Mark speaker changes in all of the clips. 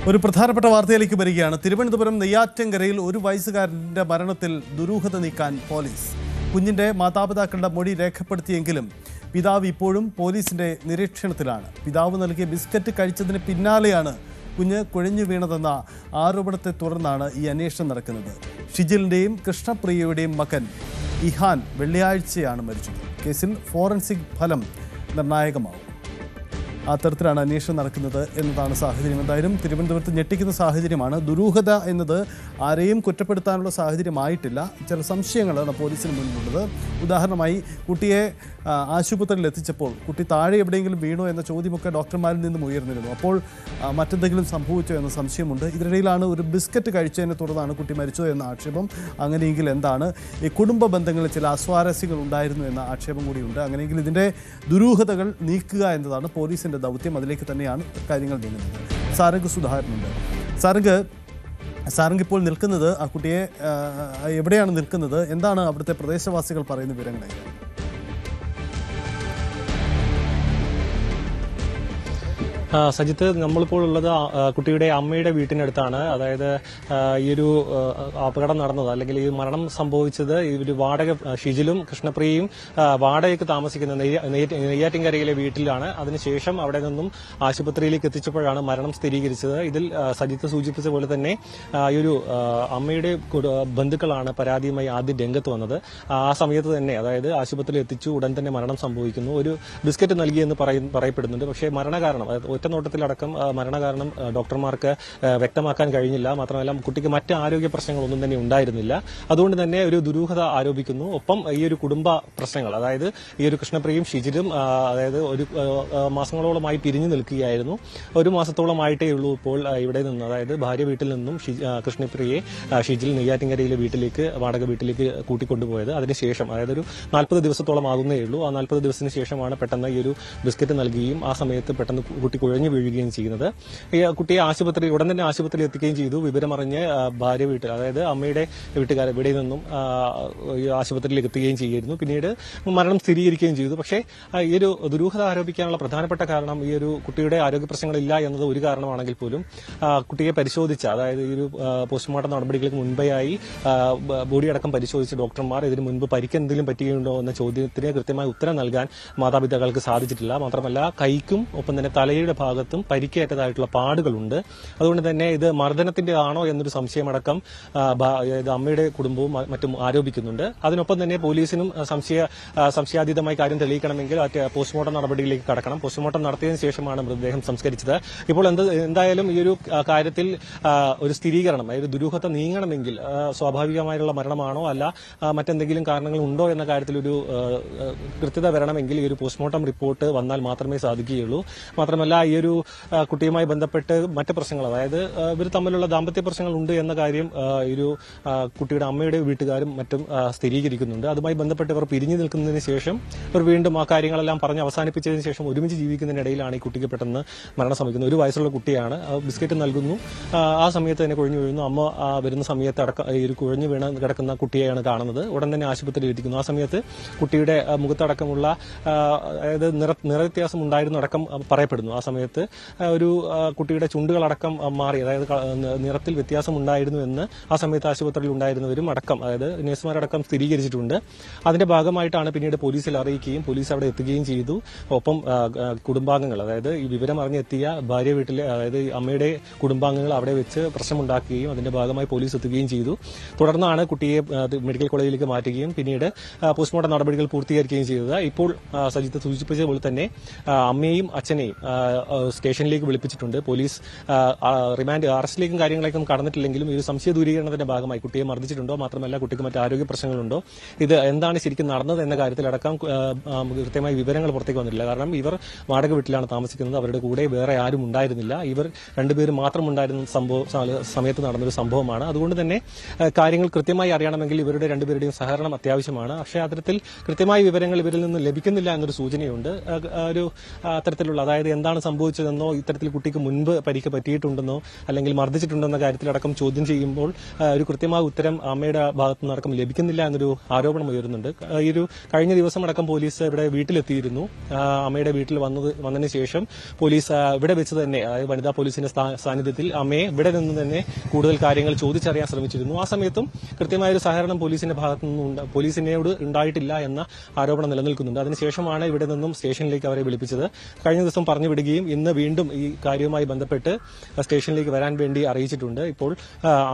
Speaker 1: ഒരു പ്രധാനപ്പെട്ട വാർത്തയിലേക്ക് വരികയാണ്. തിരുവനന്തപുരം നെയ്യാറ്റിൻകരയിൽ ഒരു വയസ്സുകാരന്റെ മരണത്തിൽ ദുരൂഹത നീക്കാൻ പോലീസ്. കുഞ്ഞിന്റെ മാതാപിതാക്കളുടെ മൊഴി രേഖപ്പെടുത്തിയെങ്കിലും പിതാവ് ഇപ്പോഴും പോലീസിന്റെ നിരീക്ഷണത്തിലാണ്. പിതാവ് നൽകിയ ബിസ്ക്കറ്റ് കഴിച്ചതിന് പിന്നാലെയാണ് കുഞ്ഞ് കുഴഞ്ഞു വീണതെന്ന ആരോപണത്തെ തുടർന്നാണ് ഈ അന്വേഷണം നടക്കുന്നത്. ഷിജിലിന്റെയും കൃഷ്ണപ്രിയയുടെയും മകൻ ഇഹാൻ വെള്ളിയാഴ്ചയാണ് മരിച്ചത്. കേസിൽ ഫോറൻസിക് ഫലം നിർണായകമാവും. ആ തരത്തിലാണ് അന്വേഷണം നടക്കുന്നത് എന്നതാണ് സാഹചര്യം. എന്തായാലും തിരുവനന്തപുരത്ത് ഞെട്ടിക്കുന്ന സാഹചര്യമാണ്. ദുരൂഹത എന്നത് ആരെയും കുറ്റപ്പെടുത്താനുള്ള സാഹചര്യമായിട്ടില്ല. ചില സംശയങ്ങളാണ് പോലീസിന് മുന്നിലുള്ളത്. ഉദാഹരണമായി കുട്ടിയെ ആശുപത്രിയിൽ എത്തിച്ചപ്പോൾ കുട്ടി താഴെ എവിടെയെങ്കിലും വീണോ എന്ന ചോദ്യമൊക്കെ ഡോക്ടർമാരിൽ നിന്നും ഉയർന്നിരുന്നു. അപ്പോൾ മറ്റെന്തെങ്കിലും സംഭവിച്ചോ എന്ന സംശയമുണ്ട്. ഇതിനിടയിലാണ് ഒരു ബിസ്ക്കറ്റ് കഴിച്ചതിനെ തുടർന്നാണ് കുട്ടി മരിച്ചത് എന്ന ആക്ഷേപം. അങ്ങനെയെങ്കിൽ എന്താണ് ഈ കുടുംബ ബന്ധങ്ങളിൽ ചില അസ്വാരസ്യങ്ങൾ ഉണ്ടായിരുന്നു എന്ന ആക്ഷേപം കൂടിയുണ്ട്. അങ്ങനെയെങ്കിൽ ഇതിൻ്റെ ദുരൂഹതകൾ നീക്കുക എന്നതാണ് പോലീസിൻ്റെ ദൗത്യം. അതിലേക്ക് തന്നെയാണ് കാര്യങ്ങൾ നീങ്ങുന്നത്. സാരംഗ് സുധാകരനുണ്ട്. സാരംഗ് ഇപ്പോൾ നിൽക്കുന്നത് ആ കുട്ടിയെ എവിടെയാണ് നിൽക്കുന്നത്? എന്താണ് അവിടുത്തെ പ്രദേശവാസികൾ പറയുന്ന വിവരങ്ങൾ?
Speaker 2: സജിത്ത്, നമ്മളിപ്പോൾ ഉള്ളത് കുട്ടിയുടെ അമ്മയുടെ വീട്ടിനടുത്താണ്. അതായത് ഈ ഒരു അപകടം നടന്നത്, അല്ലെങ്കിൽ ഈ മരണം സംഭവിച്ചത് ഈ ഒരു വാടക ഷിജിലും കൃഷ്ണപ്രിയയും വാടകയ്ക്ക് താമസിക്കുന്ന നെയ്യാറ്റിൻകരയിലെ വീട്ടിലാണ്. അതിനുശേഷം അവിടെ നിന്നും ആശുപത്രിയിലേക്ക് എത്തിച്ചപ്പോഴാണ് മരണം സ്ഥിരീകരിച്ചത്. ഇതിൽ സജിത്ത് സൂചിപ്പിച്ച പോലെ തന്നെ ഈ ഒരു അമ്മയുടെ ബന്ധുക്കളാണ് പരാതിയുമായി ആദ്യം രംഗത്ത് വന്നത്. ആ സമയത്ത് തന്നെ, അതായത് ആശുപത്രിയിൽ എത്തിച്ചു ഉടൻ തന്നെ മരണം സംഭവിക്കുന്നു. ഒരു ബിസ്ക്കറ്റ് നൽകിയെന്ന് പറയപ്പെടുന്നുണ്ട്. പക്ഷേ മരണകാരണം, ഒറ്റനോട്ടത്തിലടക്കം മരണകാരണം ഡോക്ടർമാർക്ക് വ്യക്തമാക്കാൻ കഴിഞ്ഞില്ല. മാത്രമല്ല കുട്ടിക്ക് മറ്റ് ആരോഗ്യ പ്രശ്നങ്ങളൊന്നും തന്നെ ഉണ്ടായിരുന്നില്ല. അതുകൊണ്ട് തന്നെ ഒരു ദുരൂഹത ആരോപിക്കുന്നു. ഒപ്പം ഈ ഒരു കുടുംബ പ്രശ്നങ്ങൾ, അതായത് ഈ ഒരു കൃഷ്ണപ്രിയയും ഷിജിലും അതായത് ഒരു മാസങ്ങളോളമായി പിരിഞ്ഞു നിൽക്കുകയായിരുന്നു. ഒരു മാസത്തോളമായിട്ടേ ഉള്ളൂ ഇപ്പോൾ ഇവിടെ നിന്ന്, അതായത് ഭാര്യ വീട്ടിൽ നിന്നും കൃഷ്ണപ്രിയയെ ഷിജിൽ നെയ്യാറ്റിൻകരയിലെ വീട്ടിലേക്ക്, വാടക വീട്ടിലേക്ക് കൂട്ടിക്കൊണ്ടുപോയത്. അതിനുശേഷം, അതായത് ഒരു 40 ദിവസത്തോളം ആകുന്നേ ഉള്ളൂ. ആ 40 ദിവസത്തിന് ശേഷമാണ് പെട്ടെന്ന് ഈ ഒരു ബിസ്ക്കറ്റ് നൽകുകയും ആ സമയത്ത് പെട്ടെന്ന് കുട്ടി കുഴഞ്ഞു വീഴുകയും ചെയ്യുന്നത്. ഈ കുട്ടിയെ ഉടൻ തന്നെ ആശുപത്രിയിൽ എത്തിക്കുകയും ചെയ്തു. വിവരമറിഞ്ഞ് ഭാര്യ വീട്ടിൽ, അതായത് അമ്മയുടെ വീട്ടുകാർ ഇവിടെ നിന്നും ആശുപത്രിയിലേക്ക് എത്തുകയും ചെയ്യുന്നു. പിന്നീട് മരണം സ്ഥിരീകരിക്കുകയും ചെയ്തു. പക്ഷേ ഈ ഒരു ദുരൂഹത ആരോപിക്കാനുള്ള പ്രധാനപ്പെട്ട കാരണം ഈ ഒരു കുട്ടിയുടെ ആരോഗ്യ പ്രശ്നങ്ങളില്ല എന്നത് ഒരു കാരണമാണെങ്കിൽ പോലും കുട്ടിയെ പരിശോധിച്ച, അതായത് ഈ ഒരു പോസ്റ്റ്മോർട്ടം നടപടികൾക്ക് മുൻപേയായി ബോഡി അടക്കം പരിശോധിച്ച ഡോക്ടർമാർ ഇതിനു മുൻപ് പരിക്കെന്തെങ്കിലും പറ്റുകയുണ്ടോ എന്ന ചോദ്യത്തിന് കൃത്യമായ ഉത്തരം നൽകാൻ മാതാപിതാക്കൾക്ക് സാധിച്ചിട്ടില്ല. മാത്രമല്ല കൈക്കും ഒപ്പം തന്നെ തലയുടെ ഭാഗത്തും പരിക്കേറ്റതായിട്ടുള്ള പാടുകളുണ്ട്. അതുകൊണ്ട് തന്നെ ഇത് മർദ്ദനത്തിന്റെ ആണോ എന്നൊരു സംശയമടക്കം അമ്മയുടെ കുടുംബവും മറ്റും ആരോപിക്കുന്നുണ്ട്. അതിനൊപ്പം തന്നെ പോലീസിനും സംശയാതീതമായി കാര്യം തെളിയിക്കണമെങ്കിൽ പോസ്റ്റ്മോർട്ടം നടപടിയിലേക്ക് കടക്കണം. പോസ്റ്റ്മോർട്ടം നടത്തിയതിനു ശേഷമാണ് മൃതദേഹം സംസ്കരിച്ചത്. ഇപ്പോൾ എന്തായാലും ഈ ഒരു കാര്യത്തിൽ ഒരു സ്ഥിരീകരണം, അതായത് ദുരൂഹത നീങ്ങണമെങ്കിൽ സ്വാഭാവികമായുള്ള മരണമാണോ അല്ല മറ്റെന്തെങ്കിലും കാരണങ്ങൾ ഉണ്ടോ എന്ന കാര്യത്തിൽ ഒരു കൃത്യത വരണമെങ്കിൽ ഈ ഒരു പോസ്റ്റ്മോർട്ടം റിപ്പോർട്ട് വന്നാൽ മാത്രമേ സാധിക്കുകയുള്ളൂ. മാത്രമല്ല ഈ ഒരു കുട്ടിയുമായി ബന്ധപ്പെട്ട് മറ്റ് പ്രശ്നങ്ങൾ, അതായത് ഇവർ തമ്മിലുള്ള ദാമ്പത്യ പ്രശ്നങ്ങൾ ഉണ്ട് എന്ന കാര്യം ഈ ഒരു കുട്ടിയുടെ അമ്മയുടെ വീട്ടുകാരും മറ്റും സ്ഥിരീകരിക്കുന്നുണ്ട്. അതുമായി ബന്ധപ്പെട്ട് ഇവർ പിരിഞ്ഞു നിൽക്കുന്നതിന് ശേഷം ഇവർ വീണ്ടും ആ കാര്യങ്ങളെല്ലാം പറഞ്ഞ് അവസാനിപ്പിച്ചതിന് ശേഷം ഒരുമിച്ച് ജീവിക്കുന്നതിനിടയിലാണ് ഈ കുട്ടിക്ക് പെട്ടെന്ന് മരണം സംഭവിക്കുന്നത്. ഒരു വയസ്സുള്ള കുട്ടിയാണ്. ബിസ്ക്കറ്റ് നൽകുന്നു, ആ സമയത്ത് തന്നെ കുഴഞ്ഞു വീഴുന്നു. അമ്മ വരുന്ന സമയത്ത് ഈ ഒരു കുഴഞ്ഞു വീണ് കിടക്കുന്ന കുട്ടിയെയാണ് കാണുന്നത്. ഉടൻ തന്നെ ആശുപത്രിയിൽ എത്തിക്കുന്നു. ആ സമയത്ത് കുട്ടിയുടെ മുഖത്തടക്കമുള്ള അതായത് നിറവ്യത്യാസം ഉണ്ടായിരുന്നു അടക്കം പറയപ്പെടുന്നു. ആ സമയത്ത് ഒരു കുട്ടിയുടെ ചുണ്ടുകളടക്കം മാറി, അതായത് നിറത്തിൽ വ്യത്യാസം ഉണ്ടായിരുന്നു എന്ന് ആ സമയത്ത് ആശുപത്രിയിൽ ഉണ്ടായിരുന്നവരും അടക്കം, അതായത് നഴ്സുമാരടക്കം സ്ഥിരീകരിച്ചിട്ടുണ്ട്. അതിന്റെ ഭാഗമായിട്ടാണ് പിന്നീട് പോലീസിൽ അറിയിക്കുകയും പോലീസ് അവിടെ എത്തുകയും ചെയ്തു. ഒപ്പം കുടുംബാംഗങ്ങൾ, അതായത് ഈ വിവരം അറിഞ്ഞെത്തിയ ഭാര്യ വീട്ടിലെ, അതായത് അമ്മയുടെ കുടുംബാംഗങ്ങൾ അവിടെ വെച്ച് പ്രശ്നമുണ്ടാക്കുകയും അതിന്റെ ഭാഗമായി പോലീസ് എത്തുകയും ചെയ്തു. തുടർന്നാണ് കുട്ടിയെ മെഡിക്കൽ കോളേജിലേക്ക് മാറ്റുകയും പിന്നീട് പോസ്റ്റ്മോർട്ടം നടപടികൾ പൂർത്തീകരിക്കുകയും ചെയ്തത്. ഇപ്പോൾ സജിത്ത് സൂചിപ്പിച്ചതുപോലെ തന്നെ അമ്മയെയും അച്ഛനെയും സ്റ്റേഷനിലേക്ക് വിളിപ്പിച്ചിട്ടുണ്ട്. പോലീസ് റിമാൻഡ് അറസ്റ്റിലേക്കും കാര്യങ്ങളേക്കും കടന്നിട്ടില്ലെങ്കിലും ഒരു സംശയ ദൂരീകരണത്തിന്റെ ഭാഗമായി കുട്ടിയെ മർദ്ദിച്ചിട്ടുണ്ടോ, മാത്രമല്ല കുട്ടിക്ക് മറ്റ് ആരോഗ്യ പ്രശ്നങ്ങളുണ്ടോ, ഇത് എന്താണ് ശരിക്കും നടന്നത് എന്ന കാര്യത്തിലടക്കം കൃത്യമായി വിവരങ്ങൾ പുറത്തേക്ക് വന്നിട്ടില്ല. കാരണം ഇവർ വാടക വീട്ടിലാണ് താമസിക്കുന്നത്. അവരുടെ കൂടെ വേറെ ആരും ഉണ്ടായിരുന്നില്ല. ഇവർ രണ്ടുപേരും മാത്രം ഉണ്ടായിരുന്ന സമയത്ത് നടന്നൊരു സംഭവമാണ്. അതുകൊണ്ട് തന്നെ കാര്യങ്ങൾ കൃത്യമായി അറിയണമെങ്കിൽ ഇവരുടെ രണ്ടുപേരുടെയും സഹകരണം അത്യാവശ്യമാണ്. പക്ഷേ അത്തരത്തിൽ കൃത്യമായ വിവരങ്ങൾ ഇവരിൽ നിന്ന് ലഭിക്കുന്നില്ല എന്നൊരു സൂചനയുണ്ട്. ഒരു അത്തരത്തിലുള്ള, അതായത് എന്താണ് സംഭവിച്ചതെന്നോ ഇത്തരത്തിൽ കുട്ടിക്ക് മുൻപ് പരിക്ക് പറ്റിയിട്ടുണ്ടെന്നോ അല്ലെങ്കിൽ മർദ്ദിച്ചിട്ടുണ്ടെന്ന കാര്യത്തിലടക്കം ചോദ്യം ചെയ്യുമ്പോൾ ഒരു കൃത്യമായ ഉത്തരം അമ്മയുടെ ഭാഗത്തു നിന്നടക്കം ലഭിക്കുന്നില്ല എന്നൊരു ആരോപണം ഉയരുന്നുണ്ട്. ഈ ഒരു കഴിഞ്ഞ ദിവസം അടക്കം പോലീസ് ഇവിടെ വീട്ടിലെത്തിയിരുന്നു. അമ്മയുടെ വീട്ടിൽ വന്നതിന് ശേഷം പോലീസ് ഇവിടെ വെച്ച് തന്നെ, അതായത് വനിതാ പോലീസിന്റെ സാന്നിധ്യത്തിൽ അമ്മയെ ഇവിടെ നിന്ന് തന്നെ കൂടുതൽ കാര്യങ്ങൾ ചോദിച്ചറിയാൻ ശ്രമിച്ചിരുന്നു. ആ സമയത്തും കൃത്യമായ ഒരു സഹകരണം പോലീസിന്റെ ഭാഗത്തു നിന്നും പോലീസിനോട് ഉണ്ടായിട്ടില്ല എന്ന ആരോപണം നിലനിൽക്കുന്നുണ്ട്. അതിനുശേഷമാണ് ഇവിടെ നിന്നും സ്റ്റേഷനിലേക്ക് അവരെ വിളിപ്പിച്ചത്. കഴിഞ്ഞ ദിവസം പറഞ്ഞു വിടുകയും ഇന്ന് വീണ്ടും ഈ കാര്യവുമായി ബന്ധപ്പെട്ട് സ്റ്റേഷനിലേക്ക് വരാൻ വേണ്ടി അറിയിച്ചിട്ടുണ്ട്. ഇപ്പോൾ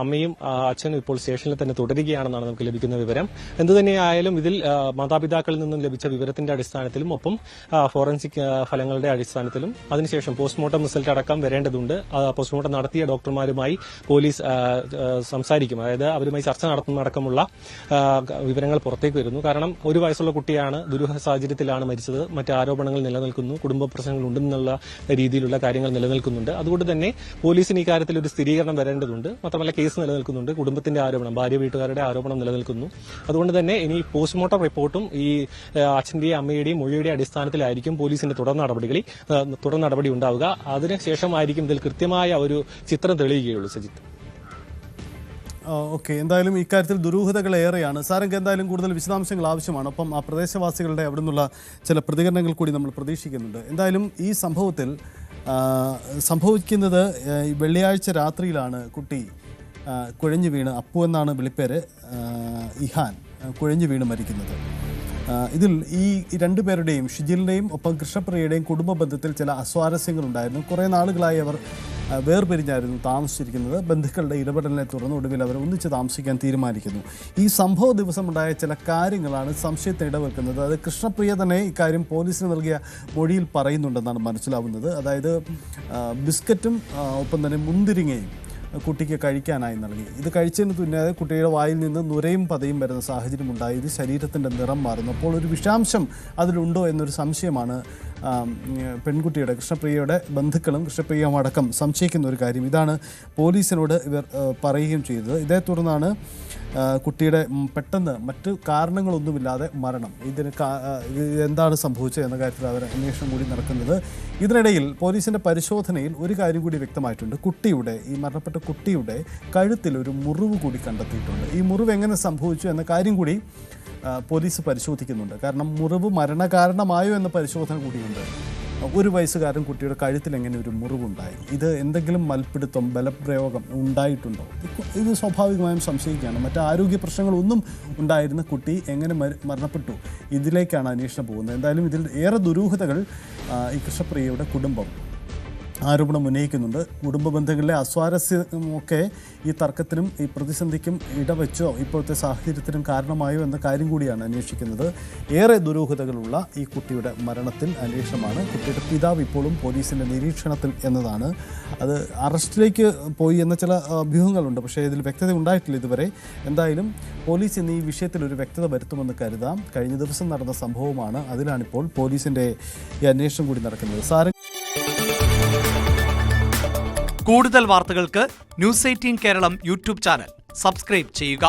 Speaker 2: അമ്മയും അച്ഛനും ഇപ്പോൾ സ്റ്റേഷനിൽ തന്നെ തുടരുകയാണെന്നാണ് നമുക്ക് ലഭിക്കുന്ന വിവരം. എന്തുതന്നെയായാലും ഇതിൽ മാതാപിതാക്കളിൽ നിന്നും ലഭിച്ച വിവരത്തിന്റെ അടിസ്ഥാനത്തിലും ഒപ്പം ഫോറൻസിക് ഫലങ്ങളുടെ അടിസ്ഥാനത്തിലും അതിനുശേഷം പോസ്റ്റ്മോർട്ടം റിസൾട്ട് അടക്കം വരേണ്ടതുണ്ട്. പോസ്റ്റ്മോർട്ടം നടത്തിയ ഡോക്ടർമാരുമായി പോലീസ് സംസാരിക്കും, അതായത് അവരുമായി ചർച്ച നടത്തുന്നതടക്കമുള്ള വിവരങ്ങൾ പുറത്തേക്ക് വരുന്നു. കാരണം 1 വയസ്സുള്ള കുട്ടിയാണ്, ദുരൂഹ സാഹചര്യത്തിലാണ് മരിച്ചത്, മറ്റ് ആരോപണങ്ങൾ നിലനിൽക്കുന്നു, കുടുംബ പ്രശ്നങ്ങൾ ഉണ്ടെന്നുള്ള രീതിയിലുള്ള കാര്യങ്ങൾ നിലനിൽക്കുന്നുണ്ട്. അതുകൊണ്ട് തന്നെ പോലീസിന് ഈ കാര്യത്തിൽ ഒരു സ്ഥിരീകരണം വരേണ്ടതുണ്ട്. മാത്രമല്ല കേസ് നിലനിൽക്കുന്നുണ്ട്, കുടുംബത്തിന്റെ ആരോപണം, ഭാര്യ വീട്ടുകാരുടെ ആരോപണം നിലനിൽക്കുന്നു. അതുകൊണ്ട് തന്നെ ഇനി പോസ്റ്റ്മോർട്ടം റിപ്പോർട്ടും ഈ അച്ഛന്റെയും അമ്മയുടെയും മൊഴിയുടെ അടിസ്ഥാനത്തിലായിരിക്കും പോലീസിന്റെ തുടർ നടപടി ഉണ്ടാവുക. അതിനുശേഷമായിരിക്കും ഇതിൽ കൃത്യമായ ഒരു ചിത്രം തെളിയുകയുള്ളൂ. സജിത്ത്.
Speaker 1: ഓക്കെ, എന്തായാലും ഇക്കാര്യത്തിൽ ദുരൂഹതകൾ ഏറെയാണ്. സാറെങ്കിൽ എന്തായാലും കൂടുതൽ വിശദാംശങ്ങൾ ആവശ്യമാണ്. ഒപ്പം ആ പ്രദേശവാസികളുടെ അവിടെ നിന്നുള്ള ചില പ്രതികരണങ്ങൾ കൂടി നമ്മൾ പ്രതീക്ഷിക്കുന്നുണ്ട്. എന്തായാലും ഈ സംഭവത്തിൽ സംഭവിക്കുന്നത് വെള്ളിയാഴ്ച രാത്രിയിലാണ് കുട്ടി കുഴഞ്ഞു വീണ്, അപ്പു എന്നാണ് വിളിപ്പേര്, ഇഹാൻ കുഴഞ്ഞു വീണ് മരിക്കുന്നത്. ഇതിൽ ഈ 2 പേരുടെയും, ഷിജിലിൻ്റെയും ഒപ്പം കൃഷ്ണപ്രിയയുടെയും കുടുംബ ബന്ധത്തിൽ ചില അസ്വാരസ്യങ്ങളുണ്ടായിരുന്നു. കുറേ നാളുകളായി അവർ വേർപിരിഞ്ഞായിരുന്നു താമസിച്ചിരിക്കുന്നത്. ബന്ധുക്കളുടെ ഇടപെടലിനെ തുടർന്ന് ഒടുവിൽ അവർ ഒന്നിച്ച് താമസിക്കാൻ തീരുമാനിക്കുന്നു. ഈ സംഭവ ദിവസമുണ്ടായ ചില കാര്യങ്ങളാണ് സംശയത്തിന് ഇടവെക്കുന്നത്. അത് കൃഷ്ണപ്രിയ തന്നെ ഇക്കാര്യം പോലീസിന് നൽകിയ മൊഴിയിൽ പറയുന്നുണ്ടെന്നാണ് മനസ്സിലാവുന്നത്. അതായത് ബിസ്ക്കറ്റും ഒപ്പം തന്നെ മുന്തിരിങ്ങയും കുട്ടിക്ക് കഴിക്കാനായി നൽകി. ഇത് കഴിച്ചതിന് തുന്നാതെ കുട്ടിയുടെ വായിൽ നിന്ന് നുരയും പതയും വരുന്ന സാഹചര്യം ഉണ്ടായി. ഇത് ശരീരത്തിൻ്റെ നിറം മാറുന്നു. അപ്പോൾ ഒരു വിഷാംശം അതിലുണ്ടോ എന്നൊരു സംശയമാണ് പെൺകുട്ടിയുടെ, കൃഷ്ണപ്രിയയുടെ ബന്ധുക്കളും കൃഷ്ണപ്രിയയും അടക്കം സംശയിക്കുന്ന ഒരു കാര്യം. ഇതാണ് പോലീസിനോട് ഇവർ പറയുകയും ചെയ്തത്. ഇതേ തുടർന്നാണ് കുട്ടിയുടെ പെട്ടെന്ന് മറ്റ് കാരണങ്ങളൊന്നുമില്ലാതെ മരണം. ഇതിന് എന്താണ് സംഭവിച്ചത് എന്ന കാര്യത്തിൽ അവർ അന്വേഷണം കൂടി നടക്കുന്നത്. ഇതിനിടയിൽ പോലീസിൻ്റെ പരിശോധനയിൽ ഒരു കാര്യം കൂടി വ്യക്തമായിട്ടുണ്ട്. കുട്ടിയുടെ, ഈ മരണപ്പെട്ട കുട്ടിയുടെ കഴുത്തിൽ ഒരു മുറിവ് കൂടി കണ്ടെത്തിയിട്ടുണ്ട്. ഈ മുറിവ് എങ്ങനെ സംഭവിച്ചു എന്ന കാര്യം കൂടി പോലീസ് പരിശോധിക്കുന്നുണ്ട്. കാരണം മുറിവ് മരണകാരണമായോ എന്ന പരിശോധന കൂടിയുണ്ട്. 1 വയസ്സുകാരൻ കുട്ടിയുടെ കഴുത്തിൽ എങ്ങനെ ഒരു മുറിവുണ്ടായി? ഇത് എന്തെങ്കിലും മൽപ്പിടുത്തം, ബലപ്രയോഗം ഉണ്ടായിട്ടുണ്ടോ? ഇത് സ്വാഭാവികമായും സംശയിക്കുകയാണ്. മറ്റ് ആരോഗ്യ പ്രശ്നങ്ങളൊന്നും ഉണ്ടായിരുന്ന കുട്ടി എങ്ങനെ മരണപ്പെട്ടു? ഇതിലേക്കാണ് അന്വേഷണം പോകുന്നത്. എന്തായാലും ഇതിൽ ഏറെ ദുരൂഹതകൾ ഈ കൃഷ്ണപ്രിയയുടെ കുടുംബം ആരോപണം ഉന്നയിക്കുന്നുണ്ട്. കുടുംബ ബന്ധങ്ങളിലെ അസ്വാരസ്യമൊക്കെ ഈ തർക്കത്തിനും ഈ പ്രതിസന്ധിക്കും ഇടവെച്ചോ ഇപ്പോഴത്തെ സാഹചര്യത്തിനും കാരണമായോ എന്ന കാര്യം കൂടിയാണ് അന്വേഷിക്കുന്നത്. ഏറെ ദുരൂഹതകളുള്ള ഈ കുട്ടിയുടെ മരണത്തിൽ അന്വേഷണമാണ്. കുട്ടിയുടെ പിതാവ് ഇപ്പോഴും പോലീസിൻ്റെ നിരീക്ഷണത്തിൽ എന്നതാണ്. അത് അറസ്റ്റിലേക്ക് പോയി എന്ന ചില അഭ്യൂഹങ്ങളുണ്ട്, പക്ഷേ ഇതിൽ വ്യക്തത ഉണ്ടായിട്ടില്ല ഇതുവരെ. എന്തായാലും പോലീസ് ഇന്ന് ഈ വിഷയത്തിൽ ഒരു വ്യക്തത വരുത്തുമെന്ന് കരുതാം. കഴിഞ്ഞ ദിവസം നടന്ന സംഭവമാണ്, അതിലാണിപ്പോൾ പോലീസിൻ്റെ ഈ അന്വേഷണം കൂടി നടക്കുന്നത്.
Speaker 3: കൂടുതൽ വാർത്തകൾക്ക് News 18 Keralam YouTube channel subscribe ചെയ്യുക.